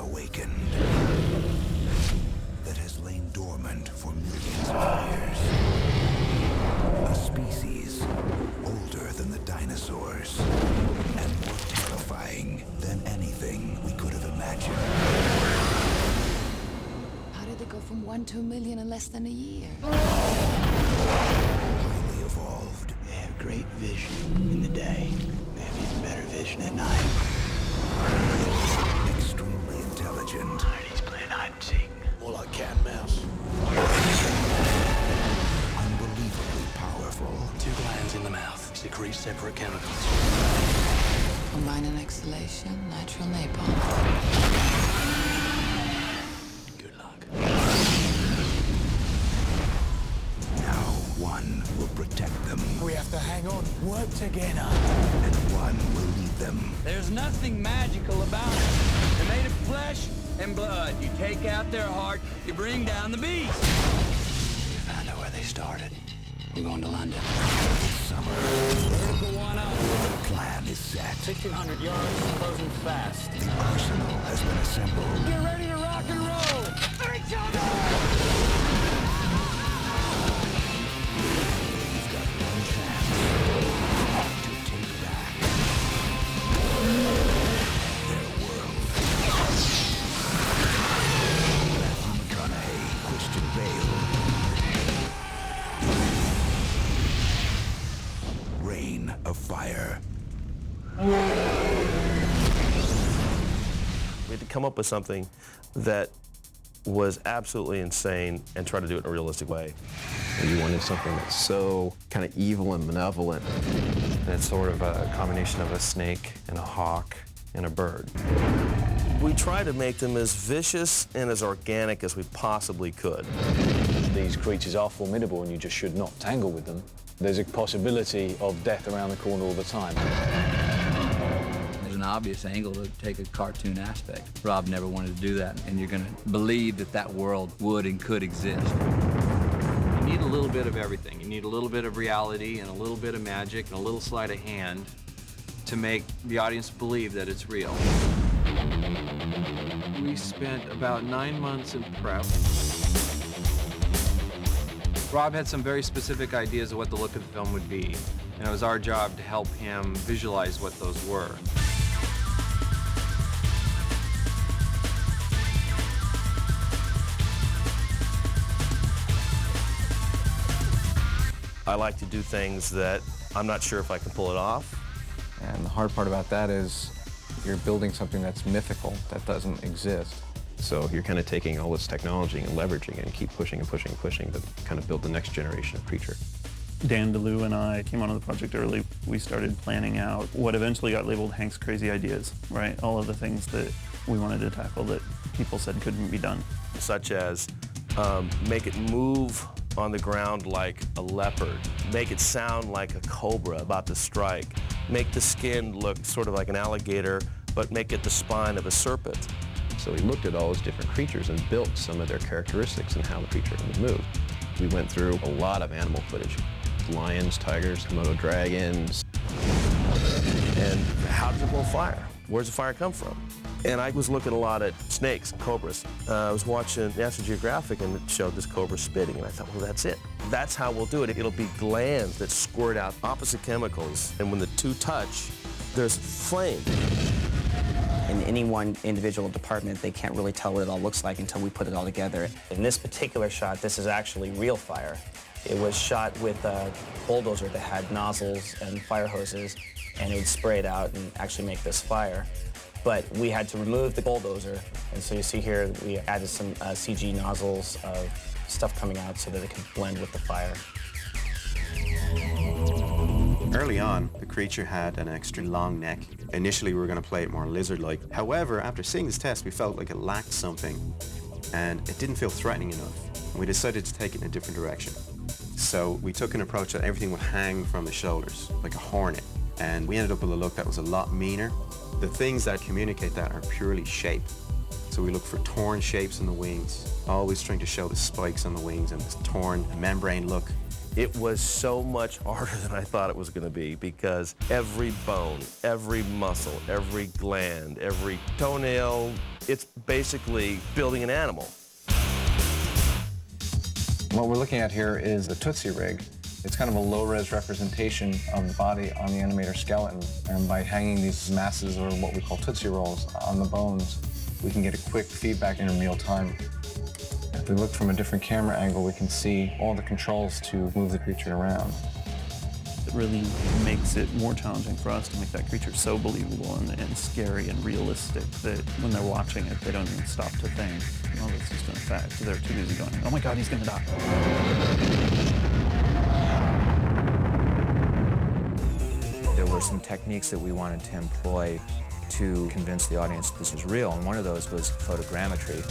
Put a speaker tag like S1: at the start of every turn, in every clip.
S1: awakened, that has lain dormant for millions of years. A species older than the dinosaurs and more terrifying than anything we could have imagined.
S2: How did they go from 1 to a million in less than a year?
S1: Highly evolved.
S3: They have great vision in the day. They have even better vision at night.
S1: Extremely intelligent.
S3: He's playing hide and seek.
S4: More like cat and mouse.
S1: Unbelievably powerful.
S4: 2 glands in the mouth secrete separate chemicals.
S2: Combining exhalation, natural napalm.
S4: Good luck.
S1: Now one will protect them,
S3: We have to hang on, work together.
S1: and one will lead them.
S5: There's nothing magical about it. They're made of flesh and blood. You take out their heart, you bring down the beast.
S4: We found out where they started. We're going to London.
S1: This summer,
S5: Vertical one up.
S1: the plan is set.
S5: 1,600 yards, closing fast.
S1: The arsenal has been assembled.
S5: Get ready to rock and roll. Each other!
S1: We've got one chance to take back their world. Matthew McConaughey, Christian Bale. Reign of Fire.
S6: We had to come up with something that was absolutely insane and try to do it in a realistic way.
S7: You wanted something that's so kind of evil and malevolent.
S8: And it's sort of a combination of a snake and a hawk and a bird.
S6: We tried to make them as vicious and as organic as we possibly could.
S9: These creatures are formidable and you just should not tangle with them. There's a possibility of death around the corner all the time.
S5: There's an obvious angle to take a cartoon aspect. Rob never wanted to do that, and you're going to believe that that world would and could exist. You need a little bit of everything. You need a little bit of reality and a little bit of magic and a little sleight of hand to make the audience believe that it's real. We spent about 9 months in prep. Rob had some very specific ideas of what the look of the film would be, and it was our job to help him visualize what those were.
S6: I like to do things that I'm not sure if I can pull it off.
S7: And the hard part about that is you're building something that's mythical, that doesn't exist. So you're kind of taking all this technology and leveraging it and keep pushing and pushing and pushing to kind of build the next generation of creature.
S10: Dan DeLue and I came onto the project early. We started planning out what eventually got labeled Hank's crazy ideas, right? All of the things that we wanted to tackle that people said couldn't be done.
S6: Such as make it move on the ground like a leopard, make it sound like a cobra about to strike, make the skin look sort of like an alligator, but make it the spine of a serpent.
S7: So we looked at all those different creatures and built some of their characteristics and how the creature would move. We went through a lot of animal footage. Lions, tigers, Komodo dragons.
S6: And how does it blow fire? Where does the fire come from? And I was looking a lot at snakes and cobras. I was watching National Geographic and it showed this cobra spitting, and I thought, well, that's it. That's how we'll do it. It'll be glands that squirt out opposite chemicals, and when the two touch, there's flame.
S11: In any one individual department, they can't really tell what it all looks like until we put it all together. In this particular shot, this is actually real fire. It was shot with a bulldozer that had nozzles and fire hoses, and it would spray it out and actually make this fire. But we had to remove the bulldozer, and so you see here we added some CG nozzles of stuff coming out so that it could blend with the fire.
S12: Early on, the creature had an extra long neck. Initially, we were going to play it more lizard-like. However, after seeing this test, we felt like it lacked something, and it didn't feel threatening enough. We decided to take it in a different direction. So we took an approach that everything would hang from the shoulders, like a hornet, and we ended up with a look that was a lot meaner. The things that communicate that are purely shape. So we look for torn shapes in the wings, always trying to show the spikes on the wings and this torn membrane look.
S6: It was so much harder than I thought it was going to be because every bone, every muscle, every gland, every toenail, it's basically building an animal.
S7: What we're looking at here is the Tootsie rig. It's kind of a low-res representation of the body on the animator skeleton. And by hanging these masses, or what we call Tootsie Rolls, on the bones, we can get a quick feedback in real time. If we look from a different camera angle, we can see all the controls to move the creature around.
S10: It really makes it more challenging for us to make that creature so believable and scary and realistic that when they're watching it, they don't even stop to think, oh, that's just an effect. They're too busy going, oh my God, he's gonna die.
S4: There were some techniques that we wanted to employ to convince the audience this was real, and one of those was photogrammetry.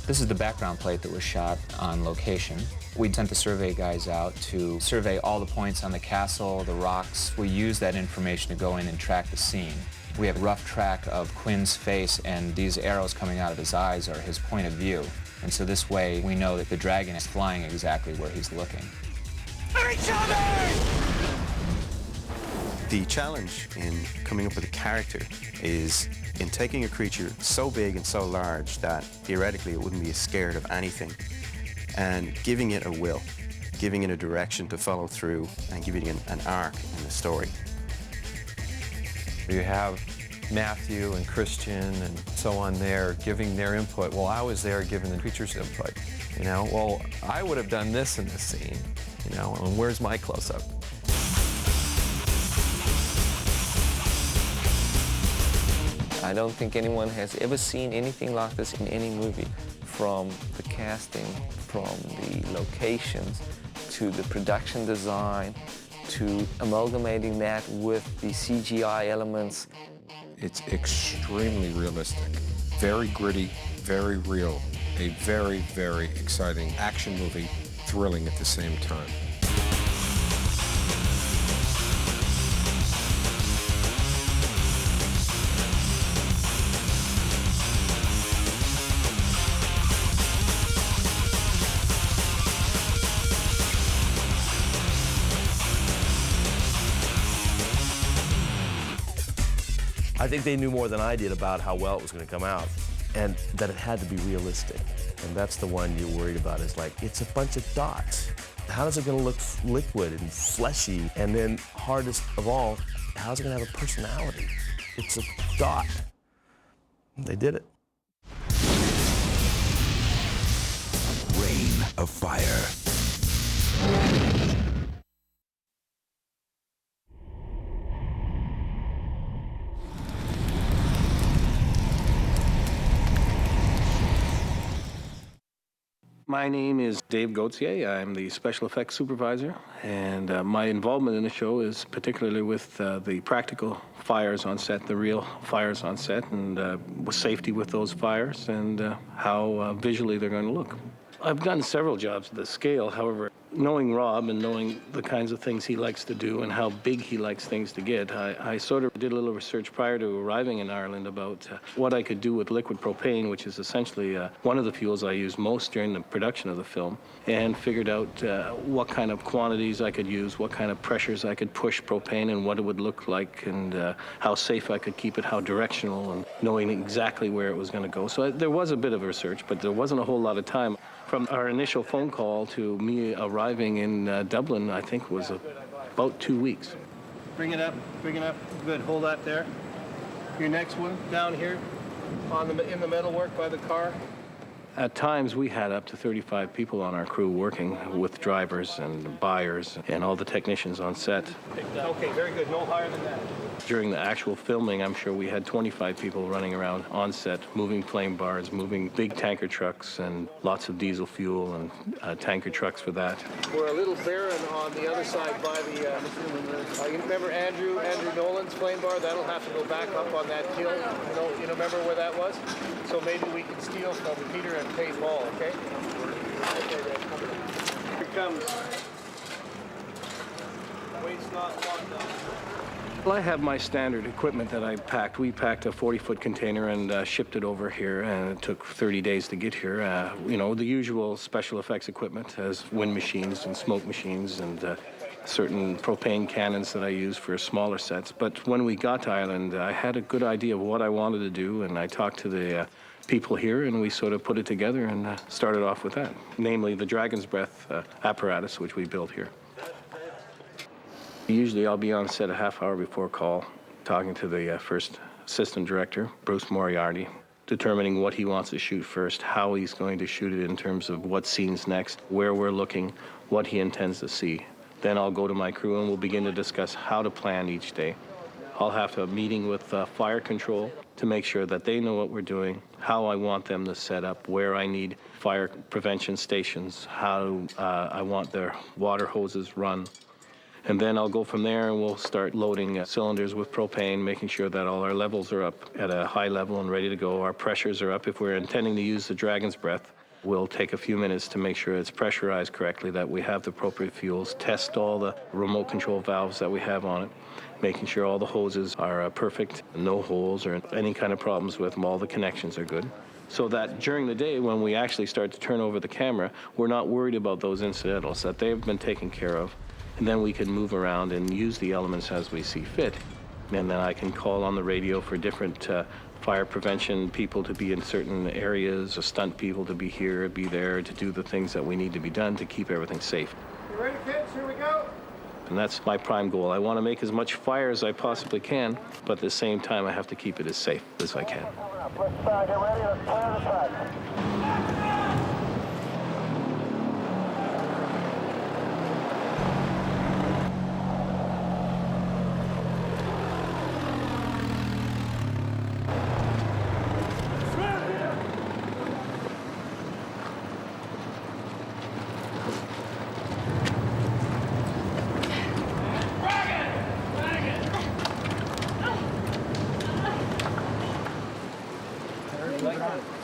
S4: This is the background plate that was shot on location. We sent the survey guys out to survey all the points on the castle, the rocks. We used that information to go in and track the scene. We have a rough track of Quinn's face, and these arrows coming out of his eyes are his point of view. And so this way, we know that the dragon is flying exactly where he's looking.
S12: The challenge in coming up with a character is in taking a creature so big and so large that theoretically it wouldn't be scared of anything, and giving it a will, giving it a direction to follow through, and giving it an arc in the story.
S8: You have Matthew and Christian and so on there giving their input. Well, I was there giving the creature's input. You know, well, I would have done this in this scene, you know, and where's my close-up?
S13: I don't think anyone has ever seen anything like this in any movie, from the casting, from the locations, to the production design, to amalgamating that with the CGI elements.
S14: It's extremely realistic, very gritty, very real, a very, very exciting action movie, thrilling at the same time.
S6: I think they knew more than I did about how well it was going to come out, and that it had to be realistic. And that's the one you're worried about, is like, it's a bunch of dots. How is it going to look liquid and fleshy? And then, hardest of all, how's it going to have a personality? It's a dot. They did it.
S1: Rain of Fire.
S15: My name is Dave Gauthier. I'm the special effects supervisor, and my involvement in the show is particularly with the practical fires on set, the real fires on set, and with safety with those fires, and how visually they're going to look. I've done several jobs at this scale. However, knowing Rob and knowing the kinds of things he likes to do and how big he likes things to get, I sort of did a little research prior to arriving in Ireland about what I could do with liquid propane, which is essentially one of the fuels I use most during the production of the film, and figured out what kind of quantities I could use, what kind of pressures I could push propane and what it would look like, and how safe I could keep it, how directional, and knowing exactly where it was going to go. So there was a bit of research, but there wasn't a whole lot of time. From our initial phone call to me arriving in Dublin, I think was about 2 weeks.
S16: Bring it up, good, hold that there. Your next one, down here, in the metal work by the car.
S15: At times, we had up to 35 people on our crew working with drivers and buyers and all the technicians on set.
S16: Okay, very good, no higher than that.
S15: During the actual filming, I'm sure we had 25 people running around on set, moving flame bars, moving big tanker trucks, and lots of diesel fuel and tanker trucks for that.
S16: We're a little barren on the other side by the, you remember Andrew Nolan's flame bar? That'll have to go back up on that hill. You remember where that was? So maybe we can steal from Peter and pay Paul, okay? Okay, then. Here it comes. Wait's not locked up.
S15: Well, I have my standard equipment that I packed. We packed a 40-foot container and shipped it over here, and it took 30 days to get here. You know, the usual special effects equipment as wind machines and smoke machines and certain propane cannons that I use for smaller sets. But when we got to Ireland, I had a good idea of what I wanted to do, and I talked to the people here, and we sort of put it together and started off with that, namely the Dragon's Breath apparatus, which we built here. Usually I'll be on set a half hour before call, talking to the first assistant director, Bruce Moriarty, determining what he wants to shoot first, how he's going to shoot it in terms of what scenes next, where we're looking, what he intends to see. Then I'll go to my crew and we'll begin to discuss how to plan each day. I'll have to have a meeting with fire control to make sure that they know what we're doing, how I want them to set up, where I need fire prevention stations, how I want their water hoses run. And then I'll go from there and we'll start loading cylinders with propane, making sure that all our levels are up at a high level and ready to go. Our pressures are up. If we're intending to use the Dragon's Breath, we'll take a few minutes to make sure it's pressurized correctly, that we have the appropriate fuels, test all the remote control valves that we have on it, making sure all the hoses are perfect, no holes or any kind of problems with them, all the connections are good. So that during the day, when we actually start to turn over the camera, we're not worried about those incidentals, that they've been taken care of. And then we can move around and use the elements as we see fit. And then I can call on the radio for different fire prevention people to be in certain areas, or stunt people to be here, be there, to do the things that we need to be done to keep everything safe.
S16: You ready, kids? Here we go.
S15: And that's my prime goal. I want to make as much fire as I possibly can, but at the same time, I have to keep it as safe as I can.
S16: Let's get ready. Let's clear the track.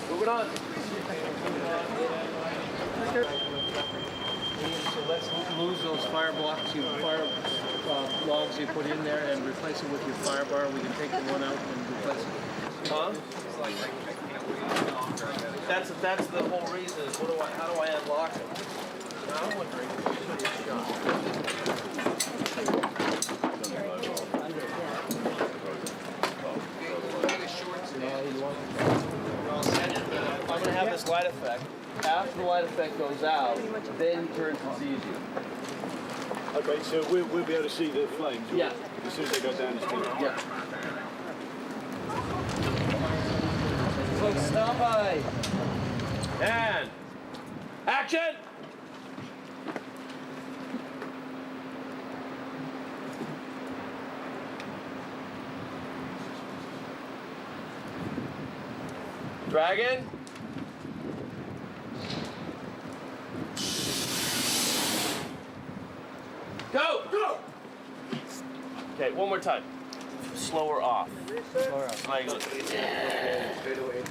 S16: Move it on. So let's lose those fire blocks, logs you put in there, and replace it with your fire bar. We can take the one out and replace it. Huh? That's the whole reason. Is how do I unlock it? I'm wondering. I'm going to have this light effect. After the light effect goes out, then turns it's easier.
S17: Okay, so we'll be able to see the flames?
S16: Yeah.
S17: As soon as they go down the street?
S16: Yeah. Folks, stand by.
S17: And action!
S16: Dragon. Go! Go! Okay, one more time. Slower off. Slower off. Like, straight away.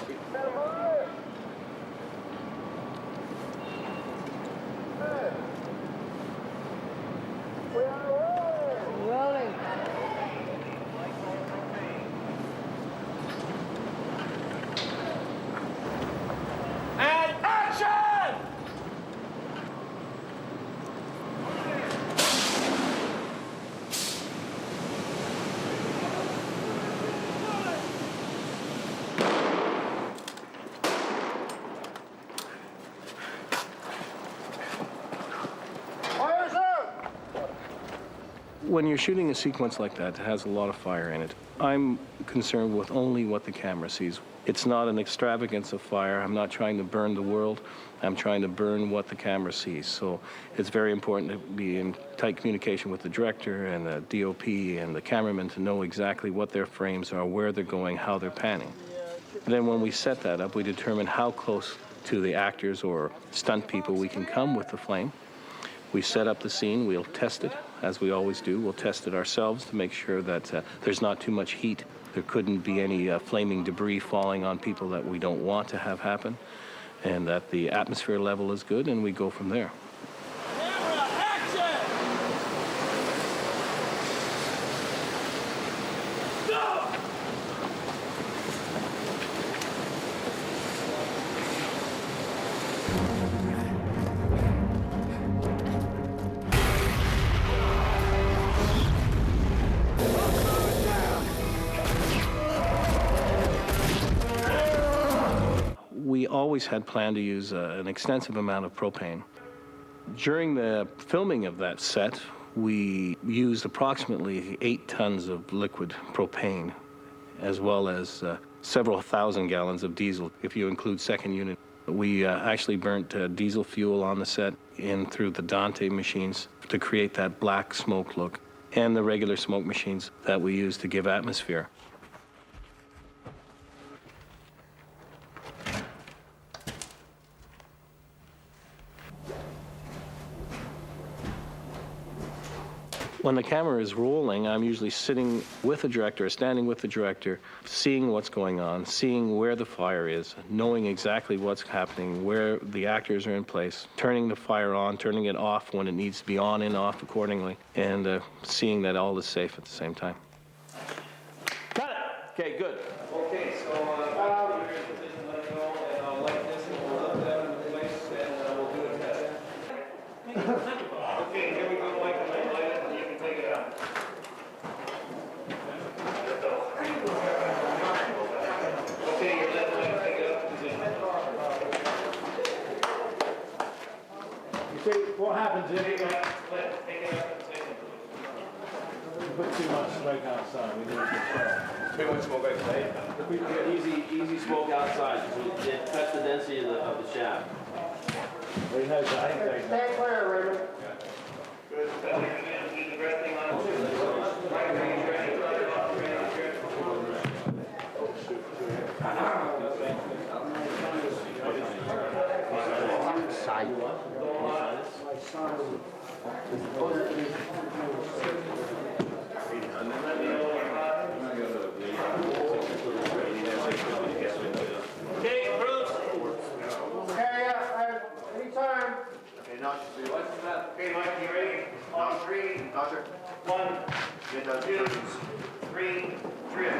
S16: Rolling. And action! When you're shooting a sequence like that, it has a lot of fire in it. I'm concerned with only what the camera sees. It's not an extravagance of fire. I'm not trying to burn the world. I'm trying to burn what the camera sees. So it's very important to be in tight communication with the director and the DOP and the cameraman to know exactly what their frames are, where they're going, how they're panning. Then when we set that up, we determine how close to the actors or stunt people we can come with the flame. We set up the scene, we'll test it, as we always do. We'll test it ourselves to make sure that there's not too much heat. There couldn't be any flaming debris falling on people that we don't want to have happen, and that the atmosphere level is good, and we go from there.
S15: always had planned to use an extensive amount of propane. During the filming of that set, we used approximately 8 tons of liquid propane, as well as several thousand gallons of diesel, if you include second unit. We actually burnt diesel fuel on the set in through the Dante machines to create that black smoke look, and the regular smoke machines that we use to give atmosphere. When the camera is rolling, I'm usually sitting with the director, or standing with the director, seeing what's going on, seeing where the fire is, knowing exactly what's happening, where the actors are in place, turning the fire on, turning it off when it needs to be on and off accordingly, and seeing that all is safe at the same time.
S6: Got it. Okay, good.
S15: Okay, so you're in position, let me know, and I'll light this, and we'll put that in place, and we'll do a test. Okay, here we go, Mike.
S17: What happens if you put too much smoke outside? We need to control.
S6: Too much smoke outside.
S17: If we can get
S6: Easy smoke outside, because it cuts the density of the shaft.
S17: We know that.
S16: Stay clear, Raymond.
S15: Good. Keep the resting on
S16: Side.
S15: Okay, Bruce.
S16: Okay, anytime.
S12: Okay, notch.
S15: Okay, Mike, you ready? On 3.
S12: Notcher.
S15: 1, 2, 3, drill.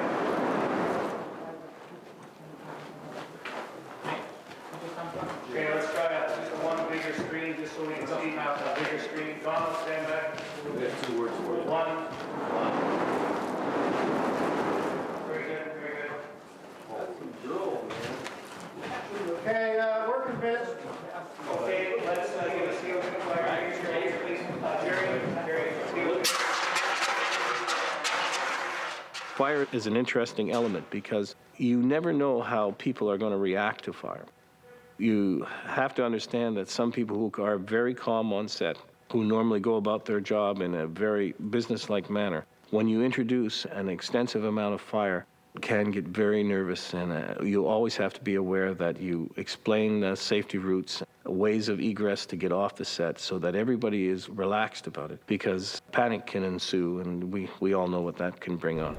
S15: Okay, let's try just one bigger screen, just so we can see now a bigger screen. Donald, stand back.
S6: We have 2 words for it.
S15: 1. Very good, very good.
S16: Okay, we're convinced.
S15: Okay, let's give a seal to the fire. Jerry, please. Jerry, seal. Fire is an interesting element because you never know how people are going to react to fire. You have to understand that some people who are very calm on set, who normally go about their job in a very business-like manner, when you introduce an extensive amount of fire, can get very nervous, and you always have to be aware that you explain safety routes, ways of egress to get off the set, so that everybody is relaxed about it, because panic can ensue, and we all know what that can bring on.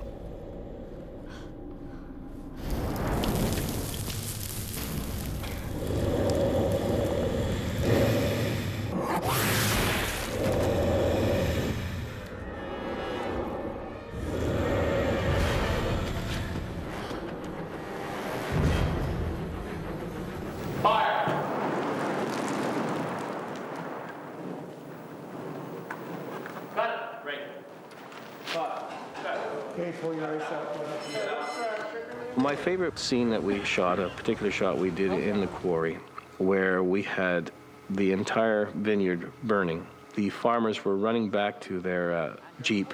S15: My favorite scene that we shot, a particular shot we did in the quarry, where we had the entire vineyard burning. The farmers were running back to their Jeep.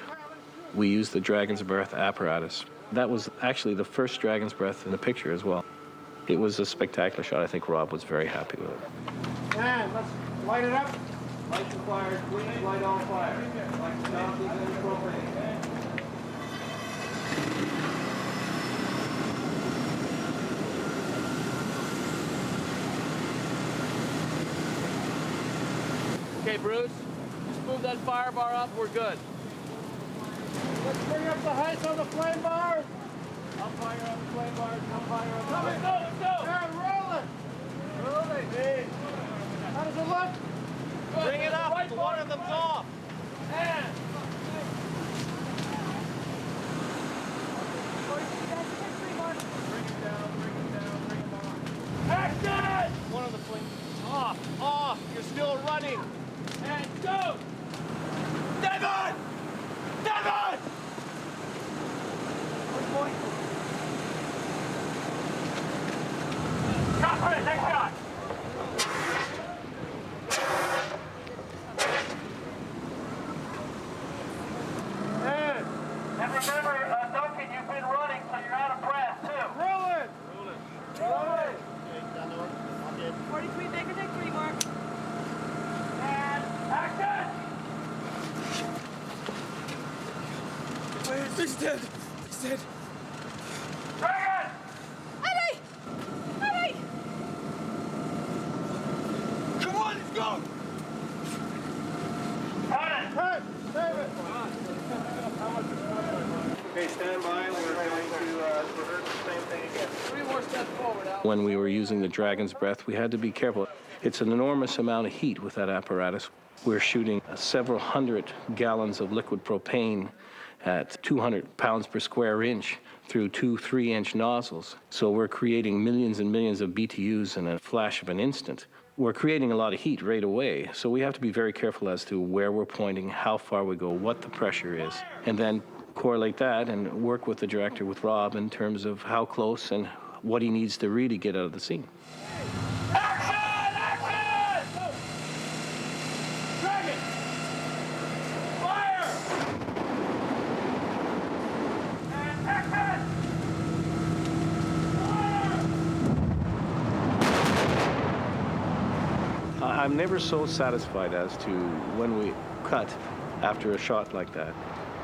S15: We used the Dragon's Breath apparatus. That was actually the first Dragon's Breath in the picture as well. It was a spectacular shot. I think Rob was very happy with it.
S16: And let's light it up.
S15: Light the fire, please light all fire. Like the donkeys and the propane.
S6: Okay, Bruce, just move that fire bar up, we're good.
S16: Let's bring up the heights on the flame bars.
S15: Up higher on the flame bars, up higher on the
S16: Come
S15: flame
S16: on,
S15: bars.
S16: let's go. Yeah, rolling.
S15: Hey.
S16: How does it look?
S6: Bring it up, one of them's off.
S16: And.
S15: Bring it down, bring it down, bring it on.
S16: Action!
S6: One of the flames off, you're still running.
S16: And go!
S6: Devon! Devon!
S16: Cut for it, next shot! Remember, Duncan, you've been running, so you're out of breath, too. Rolling! Rolling!
S18: 43 Baker Deck 3, Mark.
S16: And action!
S6: He's dead. He's dead.
S16: Dragon!
S18: Eddie! Eddie!
S6: Come on, let's go.
S16: Okay, stand by. We're going to rehearse the same thing again. 3 more steps forward, Al.
S15: When we were using the Dragon's Breath, we had to be careful. It's an enormous amount of heat with that apparatus. We're shooting several hundred gallons of liquid propane at 200 pounds per square inch through 2 3-inch nozzles. So we're creating millions and millions of BTUs in a flash of an instant. We're creating a lot of heat right away, so we have to be very careful as to where we're pointing, how far we go, what the pressure is, and then correlate that and work with the director, with Rob, in terms of how close and what he needs to really get out of the scene.
S16: Dragon! Fire! And action!
S15: I'm never so satisfied as to when we cut after a shot like that.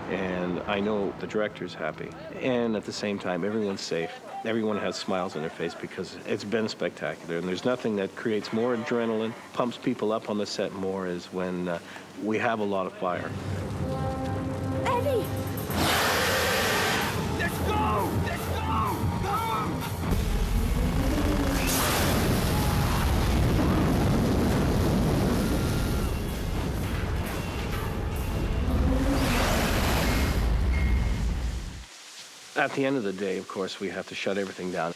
S15: And I know the director's happy. And at the same time, everyone's safe. Everyone has smiles on their face because it's been spectacular. And there's nothing that creates more adrenaline, pumps people up on the set more, is when we have a lot of fire.
S18: Eddie!
S16: Let's go! Let's go! Come!
S15: At the end of the day, of course, we have to shut everything down.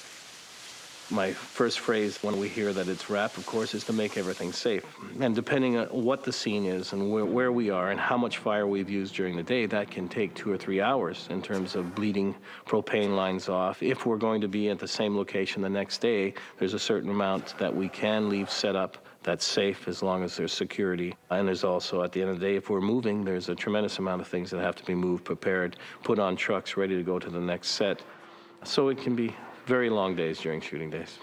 S15: My first phrase when we hear that it's wrapped, of course, is to make everything safe. And depending on what the scene is and where we are and how much fire we've used during the day, that can take 2 or 3 hours in terms of bleeding propane lines off. If we're going to be at the same location the next day, there's a certain amount that we can leave set up that's safe as long as there's security. And there's also, at the end of the day, if we're moving, there's a tremendous amount of things that have to be moved, prepared, put on trucks, ready to go to the next set. So it can be very long days during shooting days.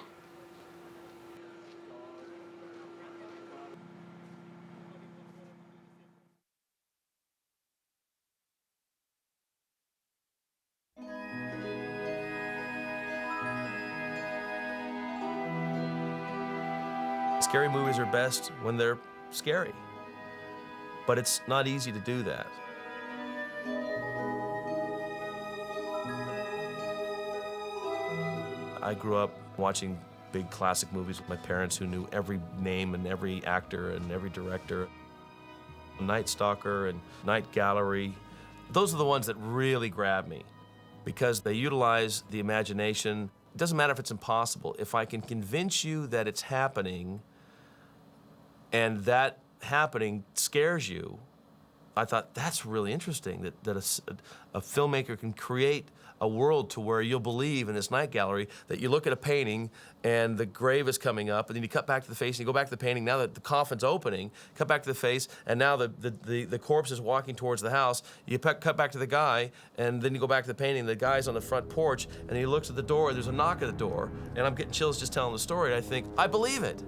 S6: Scary movies are best when they're scary, but it's not easy to do that. I grew up watching big classic movies with my parents who knew every name and every actor and every director. Night Stalker and Night Gallery, those are the ones that really grab me because they utilize the imagination. It doesn't matter if it's impossible. If I can convince you that it's happening and that happening scares you, I thought that's really interesting, that a filmmaker can create a world to where you'll believe in this Night Gallery that you look at a painting and the grave is coming up and then you cut back to the face and you go back to the painting, now that the coffin's opening, cut back to the face and now the corpse is walking towards the house, you cut back to the guy and then you go back to the painting, the guy's on the front porch and he looks at the door, there's a knock at the door and I'm getting chills just telling the story and I think, I believe it.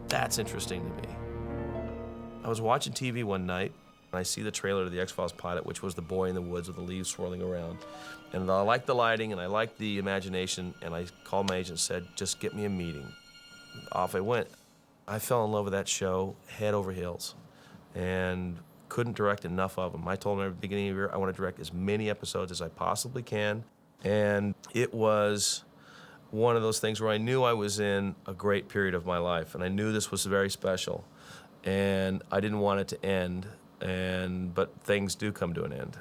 S6: That's interesting to me. I was watching TV one night and I see the trailer to the X-Files pilot, which was the boy in the woods with the leaves swirling around. And I liked the lighting and I liked the imagination, and I called my agent and said, just get me a meeting. Off I went. I fell in love with that show head over heels and couldn't direct enough of them. I told them at the beginning of the year I want to direct as many episodes as I possibly can. And it was one of those things where I knew I was in a great period of my life and I knew this was very special. And I didn't want it to end, but things do come to an end.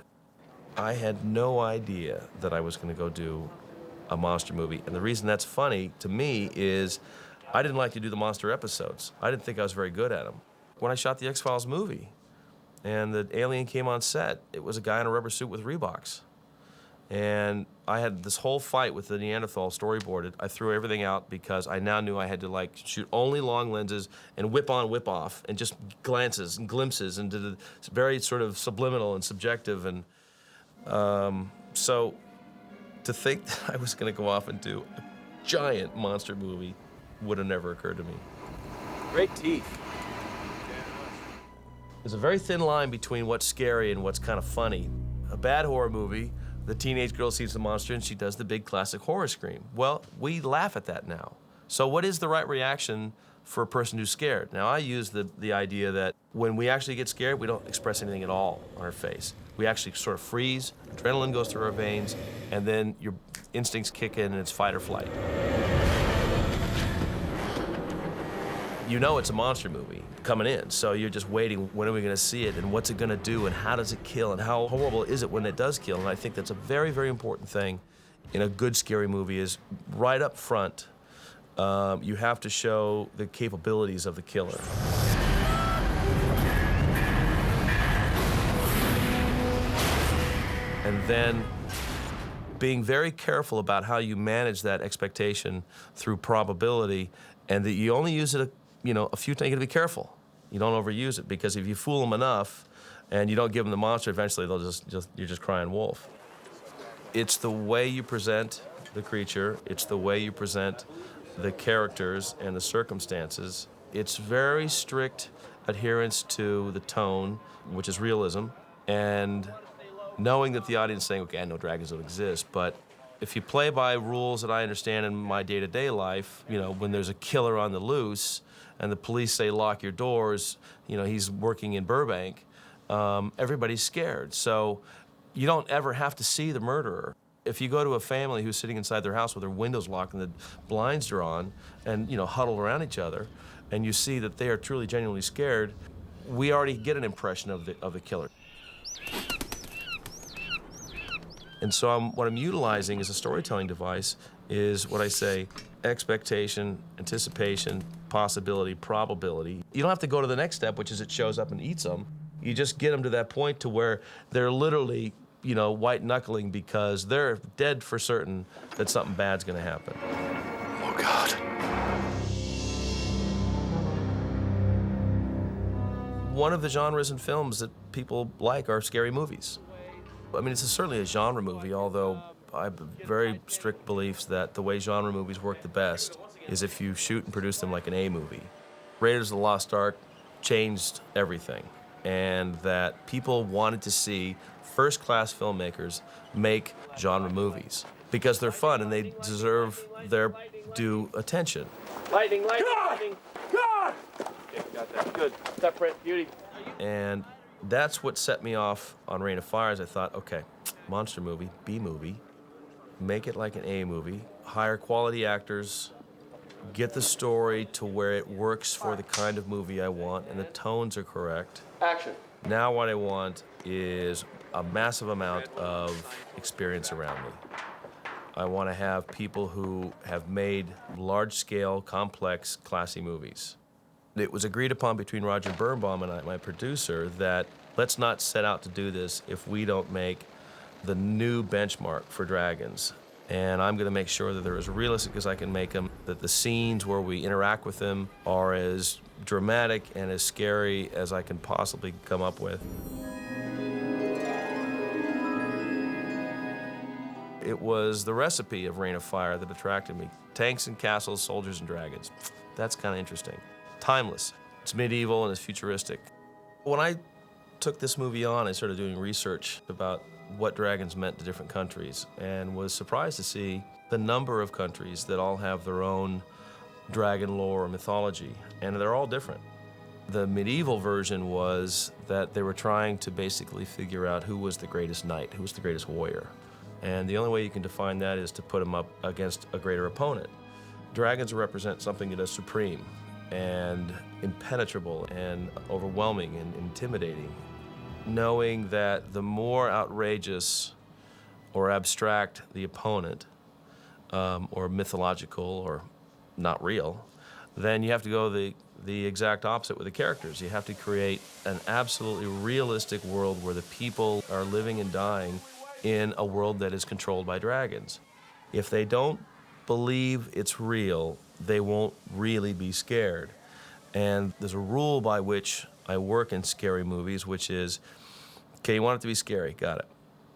S6: I had no idea that I was going to go do a monster movie. And the reason that's funny to me is I didn't like to do the monster episodes. I didn't think I was very good at them. When I shot the X-Files movie and the alien came on set, it was a guy in a rubber suit with Reeboks. And I had this whole fight with the Neanderthal storyboarded. I threw everything out because I now knew I had to shoot only long lenses and whip on, whip off, and just glances and glimpses into the very sort of subliminal and subjective. And So to think that I was going to go off and do a giant monster movie would have never occurred to me.
S16: Great teeth.
S6: There's a very thin line between what's scary and what's kind of funny. A bad horror movie, the teenage girl sees the monster and she does the big classic horror scream. Well, we laugh at that now. So what is the right reaction for a person who's scared? Now, I use the idea that when we actually get scared, we don't express anything at all on our face. We actually sort of freeze, adrenaline goes through our veins, and then your instincts kick in and it's fight or flight. You know it's a monster movie coming in, so you're just waiting, when are we gonna see it, and what's it gonna do, and how does it kill, and how horrible is it when it does kill? And I think that's a very, very important thing in a good scary movie is right up front, you have to show the capabilities of the killer. And then being very careful about how you manage that expectation through probability, and that you only use it a few times. You gotta be careful. You don't overuse it, because if you fool them enough and you don't give them the monster, eventually you're just crying wolf. It's the way you present the creature, it's the way you present the characters and the circumstances. It's very strict adherence to the tone, which is realism, and knowing that the audience is saying, okay, I know dragons don't exist, but if you play by rules that I understand in my day-to-day life, when there's a killer on the loose and the police say lock your doors, he's working in Burbank, everybody's scared. So you don't ever have to see the murderer. If you go to a family who's sitting inside their house with their windows locked and the blinds drawn and huddled around each other, and you see that they are truly genuinely scared, we already get an impression of the killer. And so what I'm utilizing as a storytelling device is what I say, expectation, anticipation, possibility, probability. You don't have to go to the next step, which is it shows up and eats them. You just get them to that point to where they're literally, white knuckling because they're dead for certain that something bad's gonna happen.
S1: Oh, God.
S6: One of the genres in films that people like are scary movies. I mean, it's certainly a genre movie, although I have very strict beliefs that the way genre movies work the best is if you shoot and produce them like an A movie. Raiders of the Lost Ark changed everything, and that people wanted to see first-class filmmakers make genre movies because they're fun and they deserve their due attention.
S16: Lightning, lightning. God! Okay, got that. Good. Step right, beauty.
S6: And that's what set me off on Reign of Fires. I thought, okay, monster movie, B movie, make it like an A movie, hire quality actors, get the story to where it works for the kind of movie I want and the tones are correct.
S16: Action.
S6: Now what I want is a massive amount of experience around me. I want to have people who have made large-scale, complex, classy movies. It was agreed upon between Roger Birnbaum and my producer that let's not set out to do this if we don't make the new benchmark for dragons. And I'm going to make sure that they're as realistic as I can make them, that the scenes where we interact with them are as dramatic and as scary as I can possibly come up with. It was the recipe of Reign of Fire that attracted me. Tanks and castles, soldiers and dragons. That's kind of interesting. Timeless. It's medieval and it's futuristic. When I took this movie on, I started doing research about what dragons meant to different countries and was surprised to see the number of countries that all have their own dragon lore or mythology, and they're all different. The medieval version was that they were trying to basically figure out who was the greatest knight, who was the greatest warrior. And the only way you can define that is to put them up against a greater opponent. Dragons represent something that is supreme and impenetrable and overwhelming and intimidating. Knowing that the more outrageous or abstract the opponent, or mythological or not real, then you have to go the exact opposite with the characters. You have to create an absolutely realistic world where the people are living and dying in a world that is controlled by dragons. If they don't believe it's real, they won't really be scared. And there's a rule by which I work in scary movies, which is, okay, you want it to be scary, got it.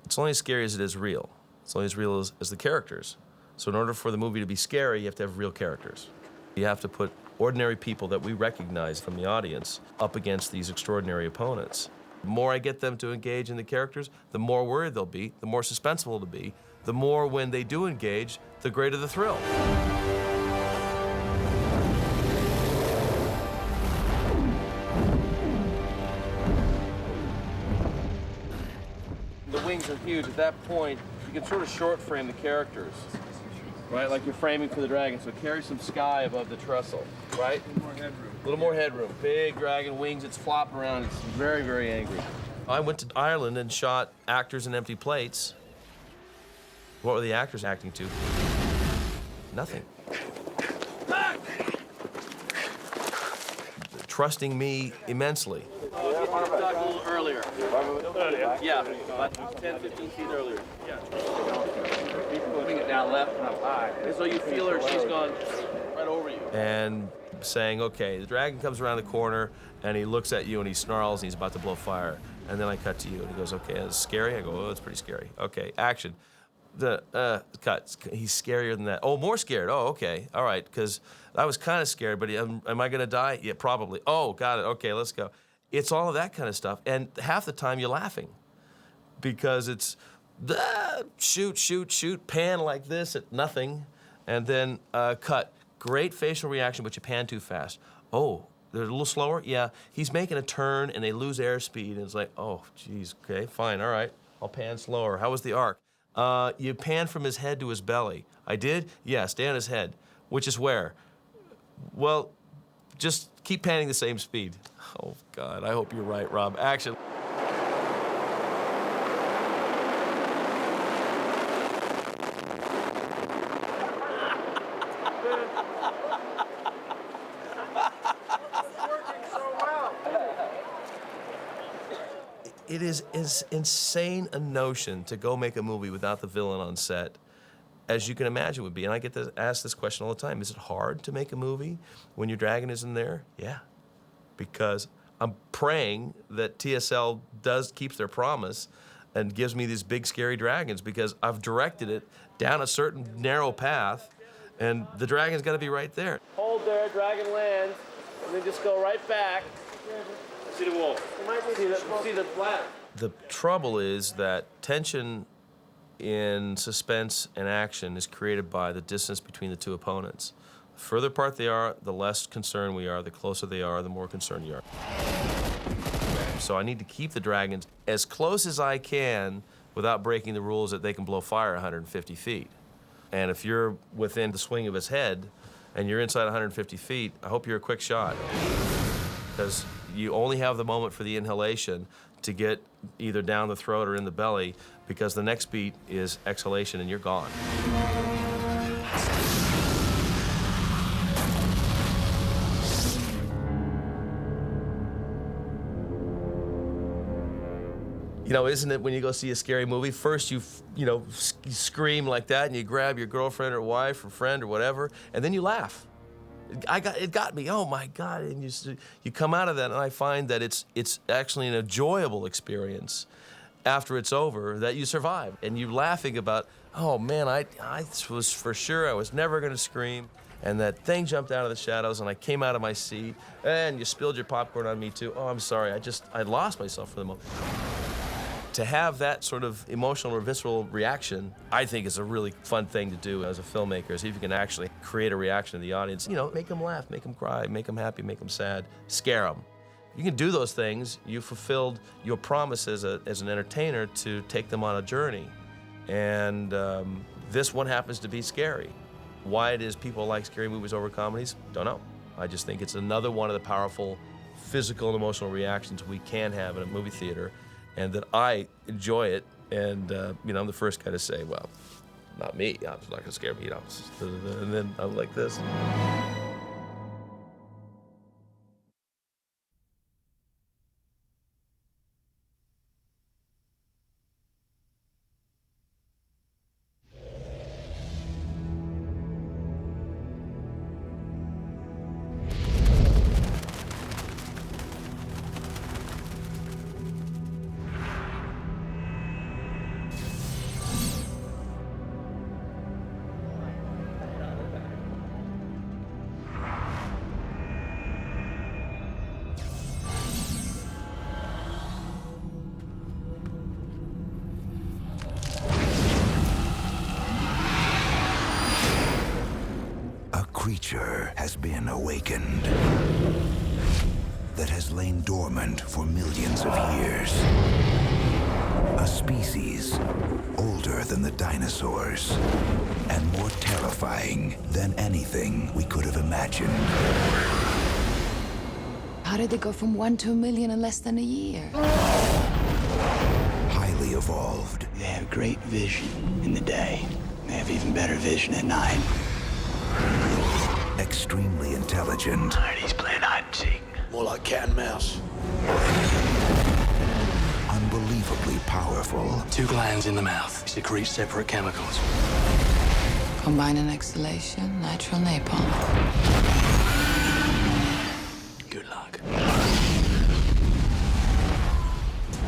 S6: It's only as scary as it is real. It's only as real as the characters. So in order for the movie to be scary, you have to have real characters. You have to put ordinary people that we recognize from the audience up against these extraordinary opponents. The more I get them to engage in the characters, the more worried they'll be, the more suspenseful it'll be, the more when they do engage, the greater the thrill.
S19: The wings are huge. At that point, you can sort of short frame the characters, right? Like you're framing for the dragon, so carry some sky above the trestle, right? A little more headroom. A little more headroom. Big dragon wings, it's flopping around, it's very, very angry.
S6: I went to Ireland and shot actors in empty plates. What were the actors acting to? Nothing. Trusting me immensely.
S19: Get your duck a little earlier. Yeah, about 10, 15 feet earlier. Yeah. Moving it down left and up high. And so you feel her, she's gone right over you.
S6: And saying, okay, the dragon comes around the corner and he looks at you and he snarls and he's about to blow fire. And then I cut to you and he goes, okay, that's scary? I go, oh, it's pretty scary. Okay, action. Cut. He's scarier than that. Oh, more scared. Oh, okay. All right, because I was kind of scared, but am I going to die? Yeah, probably. Oh, got it. Okay, let's go. It's all of that kind of stuff. And half the time you're laughing because it's shoot, shoot, shoot, pan like this at nothing, and then cut. Great facial reaction, but you pan too fast. Oh, they're a little slower? Yeah. He's making a turn, and they lose airspeed, and it's like, oh, geez, okay, fine, all right. I'll pan slower. How was the arc? You pan from his head to his belly. I did? Yeah, stay on his head. Which is where? Well, just keep panning the same speed. Oh, God, I hope you're right, Rob. Action. It is as insane a notion to go make a movie without the villain on set as you can imagine would be. And I get to ask this question all the time. Is it hard to make a movie when your dragon isn't there? Yeah, because I'm praying that TSL keeps their promise and gives me these big, scary dragons because I've directed it down a certain narrow path and the dragon's gotta be right there.
S19: Hold there, dragon lands, and then just go right back. See the wolf. You might see the flat.
S6: The trouble is that tension in suspense and action is created by the distance between the two opponents. The further apart they are, the less concerned we are. The closer they are, the more concerned you are. So I need to keep the dragons as close as I can without breaking the rules that they can blow fire 150 feet. And if you're within the swing of his head and you're inside 150 feet, I hope you're a quick shot. Because you only have the moment for the inhalation to get either down the throat or in the belly, because the next beat is exhalation and you're gone. You know, isn't it when you go see a scary movie, first you scream like that and you grab your girlfriend or wife or friend or whatever, and then you laugh. It got me, oh my God, and you come out of that and I find that it's actually an enjoyable experience after it's over that you survive. And you're laughing about, oh man, I was for sure I was never gonna scream. And that thing jumped out of the shadows and I came out of my seat and you spilled your popcorn on me too. Oh, I'm sorry, I lost myself for the moment. To have that sort of emotional or visceral reaction, I think is a really fun thing to do as a filmmaker, see if you can actually create a reaction in the audience. You know, make them laugh, make them cry, make them happy, make them sad, scare them. You can do those things, you fulfilled your promise as an entertainer to take them on a journey. And this one happens to be scary. Why it is people like scary movies over comedies, don't know. I just think it's another one of the powerful physical and emotional reactions we can have in a movie theater, and that I enjoy it, and I'm the first guy to say, well, not me, I'm not gonna scare me, and then I'm like this.
S1: creature has been awakened that has lain dormant for millions of years. A species older than the dinosaurs and more terrifying than anything we could have imagined.
S2: How did they go from 1 to a million in less than a year?
S1: Highly evolved.
S3: They have great vision in the day. They have even better vision at night.
S1: Extremely intelligent.
S3: He's playing hide and seek.
S17: More like cat and mouse.
S1: Unbelievably powerful.
S3: 2 glands in the mouth secrete separate chemicals.
S2: Combining exhalation, natural napalm.
S3: Good luck.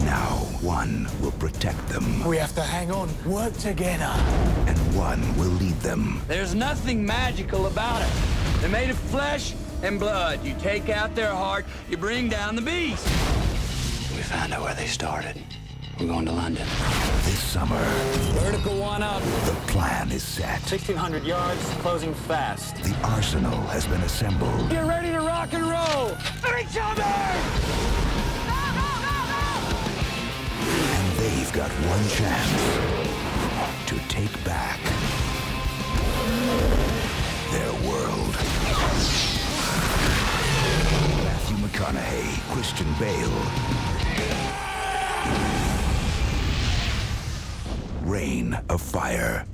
S1: Now, one will protect them.
S3: We have to hang on, work together.
S1: And one will lead them.
S5: There's nothing magical about it. They're made of flesh and blood. You take out their heart, you bring down the beast.
S3: We found out where they started. We're going to London.
S1: This summer,
S3: Vertical one up.
S1: the plan is set.
S3: 1,600 yards, closing fast.
S1: The arsenal has been assembled.
S3: Get ready to rock and roll. For each other!
S1: And they've got one chance to take back their world. Matthew McConaughey, Christian Bale. Reign of Fire.